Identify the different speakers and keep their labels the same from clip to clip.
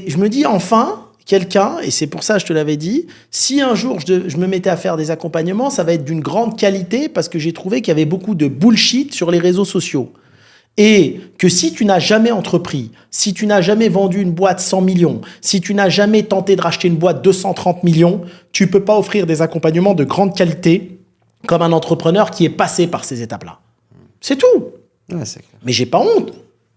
Speaker 1: Je me dis enfin, quelqu'un, et c'est pour ça que je te l'avais dit, si un jour je me mettais à faire des accompagnements, ça va être d'une grande qualité parce que j'ai trouvé qu'il y avait beaucoup de bullshit sur les réseaux sociaux. Et que si tu n'as jamais entrepris, si tu n'as jamais vendu une boîte 100 millions, si tu n'as jamais tenté de racheter une boîte 230 millions, tu peux pas offrir des accompagnements de grande qualité comme un entrepreneur qui est passé par ces étapes-là. C'est tout.
Speaker 2: Ouais, c'est clair.
Speaker 1: Mais j'ai pas honte.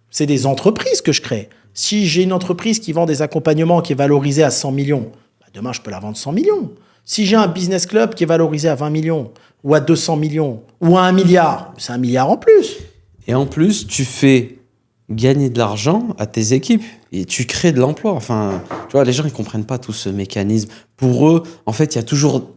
Speaker 1: C'est des entreprises que je crée. Si j'ai une entreprise qui vend des accompagnements qui est valorisée à 100 millions, bah demain, je peux la vendre 100 millions. Si j'ai un business club qui est valorisé à 20 millions, ou à 200 millions, ou à 1 milliard, c'est 1 milliard en plus.
Speaker 2: Et en plus, tu fais gagner de l'argent à tes équipes et tu crées de l'emploi. Enfin, tu vois, les gens, ils comprennent pas tout ce mécanisme. Pour eux, en fait, il y a toujours,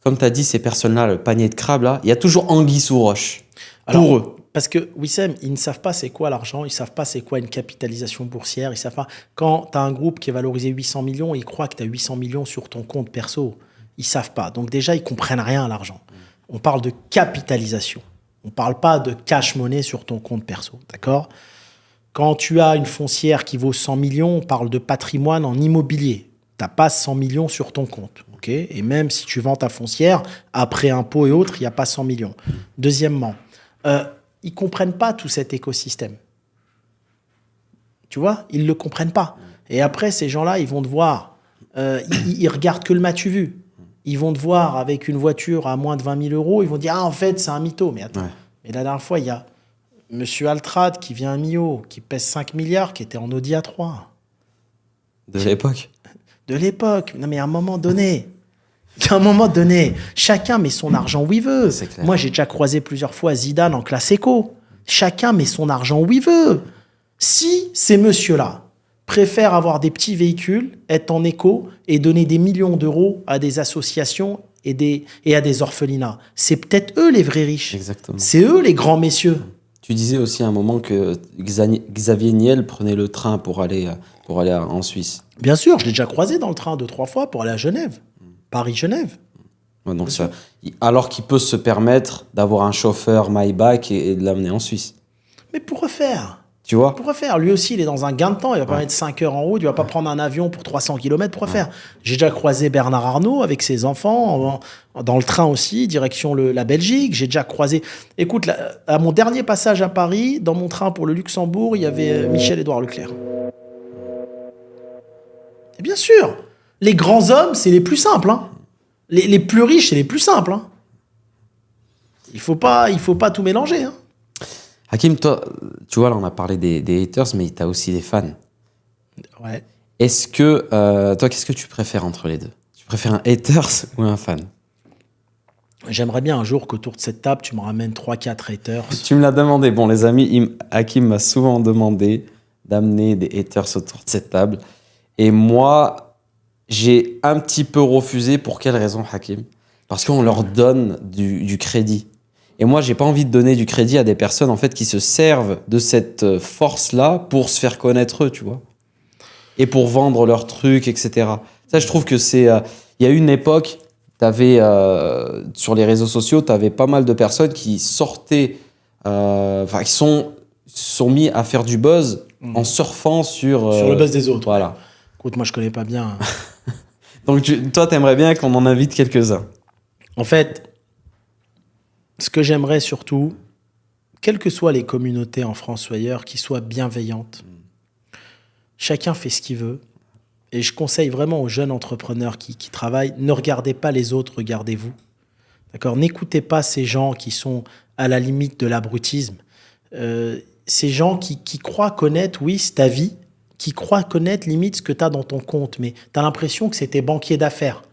Speaker 2: comme tu as dit, ces personnes-là, le panier de crabes, là, il y a toujours anguille sous roche.
Speaker 1: Alors,
Speaker 2: pour eux.
Speaker 1: Parce que, Wissem, ils ne savent pas c'est quoi l'argent, ils ne savent pas c'est quoi une capitalisation boursière, ils savent pas. Quand tu as un groupe qui est valorisé 800 millions, ils croient que tu as 800 millions sur ton compte perso. Ils ne savent pas. Donc déjà, ils ne comprennent rien à l'argent. On parle de capitalisation. On ne parle pas de cash money sur ton compte perso. D'accord ? Quand tu as une foncière qui vaut 100 millions, on parle de patrimoine en immobilier. Tu n'as pas 100 millions sur ton compte. Okay ? Et même si tu vends ta foncière, après impôts et autres, il n'y a pas 100 millions. Deuxièmement, ils ne comprennent pas tout cet écosystème. Tu vois, ils ne le comprennent pas. Et après, ces gens-là, ils vont te voir. Ils regardent que le m'as-tu vu. Ils vont te voir avec une voiture à moins de 20 000 euros. Ils vont dire, ah, en fait, c'est un mytho. Mais attends. Ouais. Mais la dernière fois, il y a M. Altrad qui vient à Millau, qui pèse 5 milliards, qui était en Audi A3.
Speaker 2: De l'époque.
Speaker 1: De l'époque. Non, mais à un moment donné... chacun met son argent où il veut. Moi, j'ai déjà croisé plusieurs fois Zidane en classe éco. Chacun met son argent où il veut. Si ces messieurs-là préfèrent avoir des petits véhicules, être en éco et donner des millions d'euros à des associations et à des orphelinats, c'est peut-être eux les vrais riches.
Speaker 2: Exactement.
Speaker 1: C'est eux les grands messieurs.
Speaker 2: Tu disais aussi à un moment que Xavier Niel prenait le train pour aller en Suisse.
Speaker 1: Bien sûr, je l'ai déjà croisé dans le train 2-3 fois pour aller à Genève. Paris-Genève.
Speaker 2: Ouais, donc ça, alors qu'il peut se permettre d'avoir un chauffeur Maybach et de l'amener en Suisse.
Speaker 1: Mais pour refaire.
Speaker 2: Tu vois ?
Speaker 1: Pour refaire. Lui aussi, il est dans un gain de temps. Il va pas mettre 5 heures en route. Il va pas prendre un avion pour 300 km pour refaire. J'ai déjà croisé Bernard Arnault avec ses enfants dans le train aussi, direction la Belgique. J'ai déjà croisé... Écoute, à mon dernier passage à Paris, dans mon train pour le Luxembourg, il y avait Michel-Édouard Leclerc. Et bien sûr, les grands hommes, c'est les plus simples. Hein. Les plus riches, c'est les plus simples. Hein. Il faut pas tout mélanger. Hein.
Speaker 2: Hakim, toi, tu vois, là, on a parlé des haters, mais tu as aussi des fans.
Speaker 1: Ouais.
Speaker 2: Est-ce que, toi, qu'est-ce que tu préfères entre les deux ? Tu préfères un haters ou un fan ?
Speaker 1: J'aimerais bien un jour qu'autour de cette table, tu me ramènes 3-4 haters.
Speaker 2: Tu me l'as demandé. Bon, les amis, Hakim m'a souvent demandé d'amener des haters autour de cette table. Et moi, j'ai un petit peu refusé. Pour quelle raison, Hakim ? Parce qu'on leur donne du crédit. Et moi, j'ai pas envie de donner du crédit à des personnes en fait qui se servent de cette force-là pour se faire connaître eux, tu vois, et pour vendre leurs trucs, etc. Ça, je trouve que c'est. Il y a eu une époque, t'avais sur les réseaux sociaux, t'avais pas mal de personnes qui sortaient, qui sont mis à faire du buzz en surfant sur
Speaker 1: le buzz des autres.
Speaker 2: Voilà.
Speaker 1: Écoute, moi, je connais pas bien.
Speaker 2: Donc, toi, t'aimerais bien qu'on en invite quelques-uns.
Speaker 1: En fait. Ce que j'aimerais surtout, quelles que soient les communautés en France ou ailleurs, qu'ils soient bienveillantes. Chacun fait ce qu'il veut. Et je conseille vraiment aux jeunes entrepreneurs qui travaillent, ne regardez pas les autres, regardez-vous. D'accord ? N'écoutez pas ces gens qui sont à la limite de l'abrutisme. Ces gens qui croient connaître, oui, c'est ta vie, qui croient connaître limite ce que tu as dans ton compte, mais tu as l'impression que c'est tes banquiers d'affaires.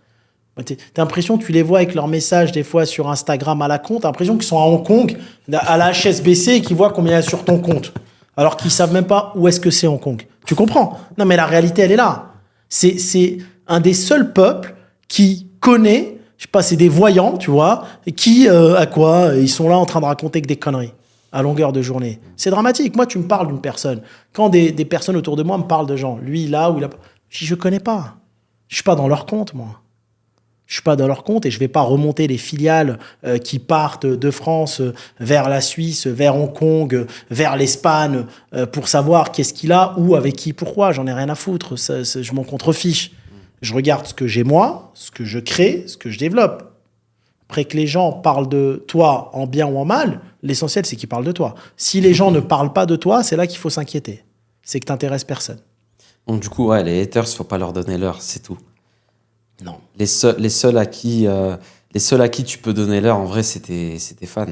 Speaker 1: T'as l'impression que tu les vois avec leurs messages des fois sur Instagram à la compte, t'as l'impression qu'ils sont à Hong Kong, à la HSBC et qu'ils voient combien il y a sur ton compte. Alors qu'ils savent même pas où est-ce que c'est Hong Kong. Tu comprends ? Non, mais la réalité, elle est là. C'est un des seuls peuples qui connaît, je sais pas, c'est des voyants, tu vois, et qui, à quoi, ils sont là en train de raconter que des conneries à longueur de journée. C'est dramatique. Moi, tu me parles d'une personne. Quand des personnes autour de moi me parlent de gens, lui, là, ou là, je connais pas. Je suis pas dans leur compte, moi. Je suis pas dans leur compte et je vais pas remonter les filiales qui partent de France vers la Suisse, vers Hong Kong, vers l'Espagne pour savoir qu'est-ce qu'il a, où, avec qui, pourquoi. J'en ai rien à foutre. Je m'en contrefiche. Je regarde ce que j'ai moi, ce que je crée, ce que je développe. Après que les gens parlent de toi en bien ou en mal, l'essentiel c'est qu'ils parlent de toi. Si les gens ne parlent pas de toi, c'est là qu'il faut s'inquiéter. C'est que t'intéresses personne.
Speaker 2: Donc du coup, ouais, les haters, faut pas leur donner l'heure, c'est tout.
Speaker 1: Non.
Speaker 2: Les seuls à qui tu peux donner l'heure, en vrai, c'est tes fans.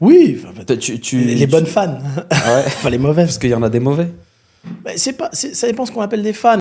Speaker 1: Oui, les bonnes
Speaker 2: tu-
Speaker 1: fans,
Speaker 2: Ah ouais,
Speaker 1: pas les mauvaises.
Speaker 2: parce qu'il y en a des mauvais.
Speaker 1: Ça dépend ce qu'on appelle des fans.